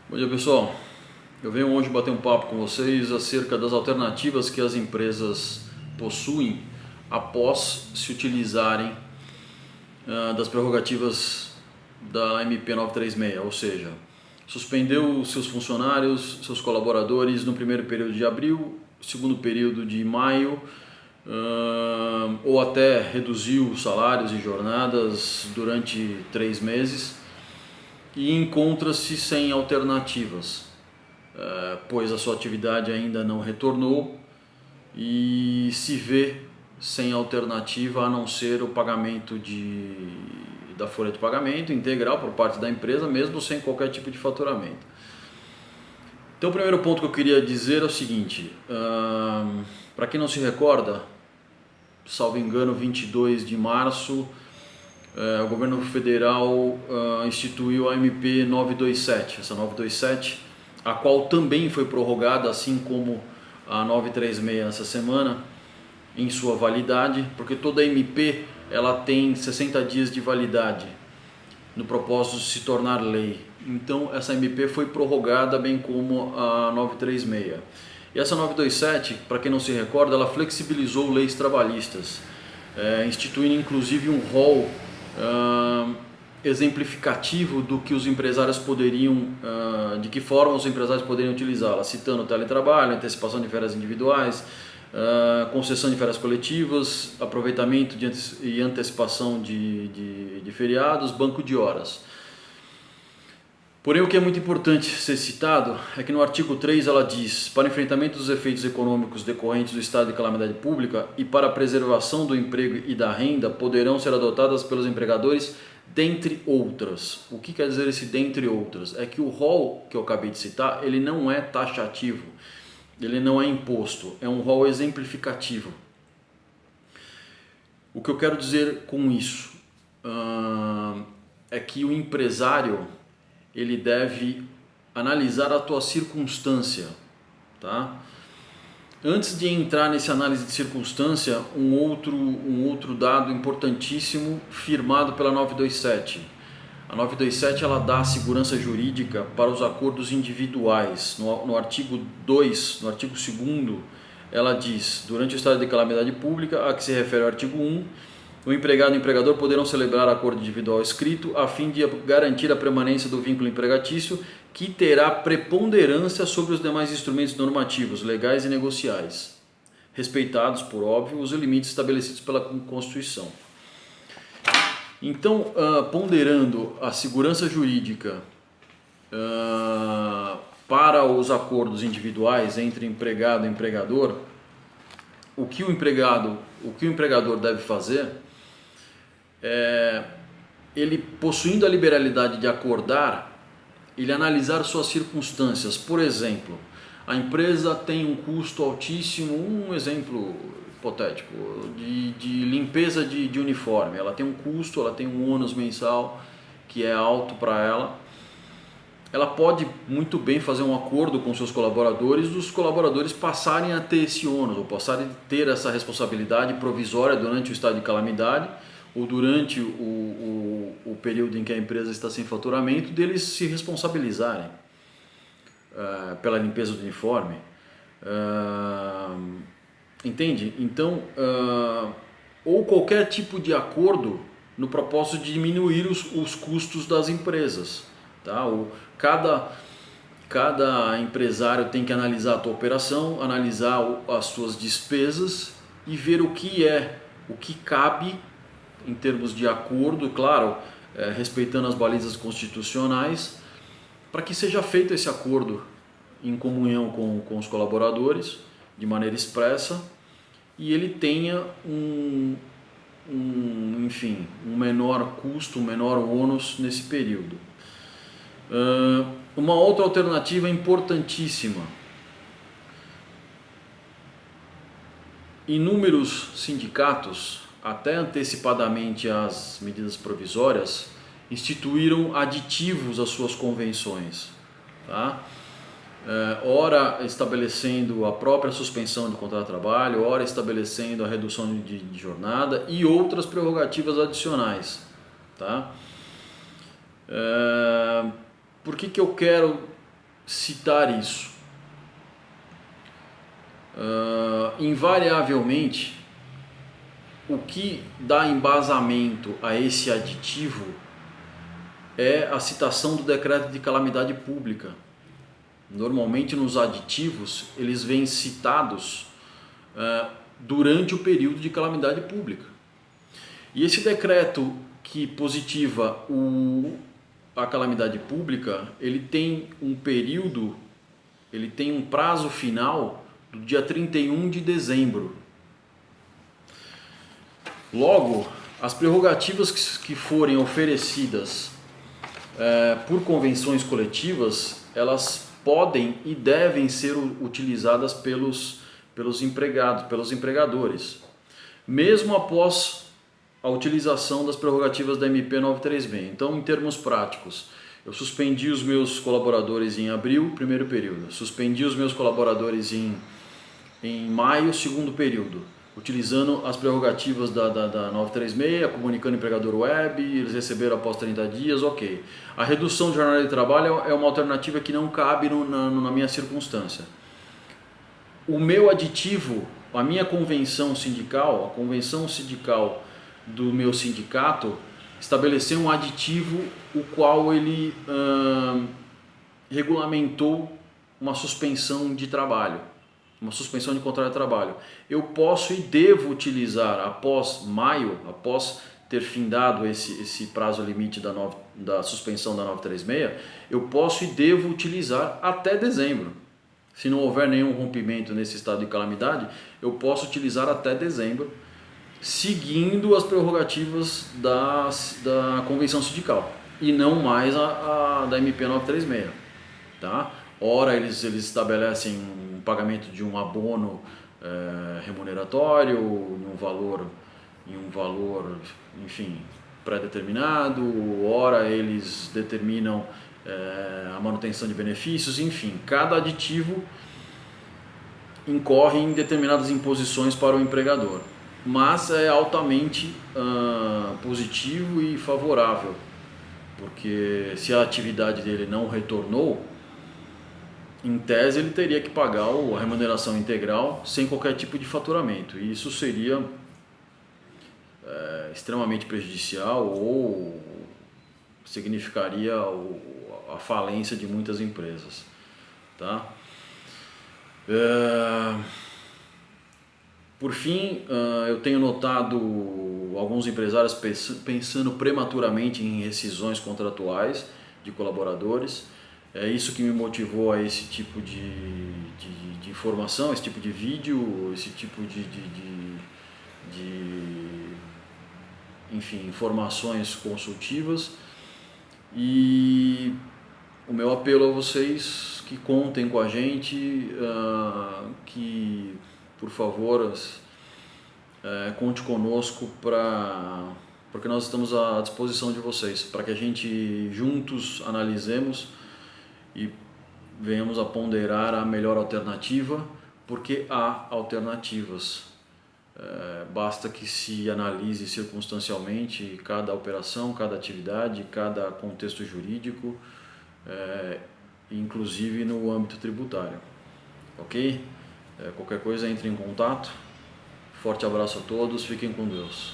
Bom dia, pessoal. Eu venho hoje bater um papo com vocês acerca das alternativas que as empresas possuem após se utilizarem das prerrogativas da MP 936, ou seja, suspendeu seus funcionários, seus colaboradores no primeiro período de abril, segundo período de maio, ou até reduziu salários e jornadas durante 3 meses e encontra-se sem alternativas, pois a sua atividade ainda não retornou e se vê sem alternativa a não ser o pagamento da folha de pagamento integral por parte da empresa, mesmo sem qualquer tipo de faturamento. Então o primeiro ponto que eu queria dizer é o seguinte, para quem não se recorda, salvo engano, 22 de março, o governo federal instituiu a MP 927, essa 927, a qual também foi prorrogada, assim como a 936 essa semana, em sua validade, porque toda MP ela tem 60 dias de validade no propósito de se tornar lei. Então essa MP foi prorrogada, bem como a 936. E essa 927, para quem não se recorda, ela flexibilizou leis trabalhistas, instituindo inclusive um rol exemplificativo do que os empresários poderiam, de que forma os empresários poderiam utilizá-la, citando teletrabalho, antecipação de férias individuais, concessão de férias coletivas, aproveitamento e antecipação de feriados, banco de horas. Porém, o que é muito importante ser citado é que no artigo 3 ela diz: para enfrentamento dos efeitos econômicos decorrentes do estado de calamidade pública e para a preservação do emprego e da renda poderão ser adotadas pelos empregadores, dentre outras. O que quer dizer esse dentre outras? É que o rol que eu acabei de citar, ele não é taxativo, ele não é imposto, é um rol exemplificativo. O que eu quero dizer com isso é que o empresário ele deve analisar a tua circunstância, tá? Antes de entrar nessa análise de circunstância, um outro dado importantíssimo firmado pela 927. A 927 ela dá segurança jurídica para os acordos individuais. No artigo 2, no artigo 2º, ela diz: durante o estado de calamidade pública, a que se refere ao artigo 1, o empregado e o empregador poderão celebrar acordo individual escrito a fim de garantir a permanência do vínculo empregatício, que terá preponderância sobre os demais instrumentos normativos, legais e negociais, respeitados, por óbvio, os limites estabelecidos pela Constituição. Então, ponderando a segurança jurídica para os acordos individuais entre empregado e empregador, o que o empregador deve fazer ele, possuindo a liberalidade de acordar, ele analisar suas circunstâncias. Por exemplo, a empresa tem um custo altíssimo, um exemplo hipotético, de limpeza de uniforme. Ela tem um custo, ela tem um ônus mensal que é alto para ela. Ela pode muito bem fazer um acordo com seus colaboradores, os colaboradores passarem a ter esse ônus, ou passarem a ter essa responsabilidade provisória durante o estado de calamidade, ou durante o período em que a empresa está sem faturamento, deles se responsabilizarem pela limpeza do uniforme. Entende? Então, ou qualquer tipo de acordo no propósito de diminuir os custos das empresas. Tá? Cada empresário tem que analisar a tua operação, analisar as suas despesas e ver o que cabe em termos de acordo, claro, respeitando as balizas constitucionais, para que seja feito esse acordo em comunhão com os colaboradores, de maneira expressa, e ele tenha um menor custo, um menor ônus nesse período. Uma outra alternativa importantíssima: inúmeros sindicatos, até antecipadamente às medidas provisórias, instituíram aditivos às suas convenções, tá? Ora estabelecendo a própria suspensão do contrato de trabalho, ora estabelecendo a redução de jornada e outras prerrogativas adicionais, tá? Por que eu quero citar isso. Invariavelmente, o que dá embasamento a esse aditivo é a citação do decreto de calamidade pública. Normalmente nos aditivos eles vêm citados durante o período de calamidade pública. E esse decreto que positiva a calamidade pública, ele tem um período, ele tem um prazo final do dia 31 de dezembro. Logo, as prerrogativas que forem oferecidas por convenções coletivas, elas podem e devem ser utilizadas pelos empregados, pelos empregadores, mesmo após a utilização das prerrogativas da MP 936. Então, em termos práticos, eu suspendi os meus colaboradores em abril, primeiro período, suspendi os meus colaboradores em maio, segundo período, utilizando as prerrogativas da 936, comunicando empregador web, eles receberam após 30 dias, ok. A redução de jornada de trabalho é uma alternativa que não cabe na minha circunstância. O meu aditivo, a minha convenção sindical, a convenção sindical do meu sindicato, estabeleceu um aditivo o qual ele regulamentou uma suspensão de trabalho, uma suspensão de contrato de trabalho. Eu posso e devo utilizar após maio, após ter findado esse prazo limite da suspensão da 936, eu posso e devo utilizar até dezembro. Se não houver nenhum rompimento nesse estado de calamidade, eu posso utilizar até dezembro, seguindo as prerrogativas da convenção sindical e não mais a da MP 936. Tá? Ora eles estabelecem um pagamento de um abono remuneratório em um valor, enfim, pré-determinado, ora eles determinam a manutenção de benefícios, enfim, cada aditivo incorre em determinadas imposições para o empregador, mas é altamente positivo e favorável, porque se a atividade dele não retornou, em tese ele teria que pagar a remuneração integral sem qualquer tipo de faturamento, e isso seria extremamente prejudicial ou significaria a falência de muitas empresas, tá? Por fim, eu tenho notado alguns empresários pensando prematuramente em rescisões contratuais de colaboradores. É isso que me motivou a esse tipo de informação, esse tipo de vídeo, esse tipo enfim, informações consultivas. E o meu apelo a vocês que contem com a gente, que por favor conte conosco porque nós estamos à disposição de vocês, para que a gente juntos analisemos e venhamos a ponderar a melhor alternativa, porque há alternativas. Basta que se analise circunstancialmente cada operação, cada atividade, cada contexto jurídico, inclusive no âmbito tributário. Ok? Qualquer coisa, entre em contato. Forte abraço a todos, fiquem com Deus.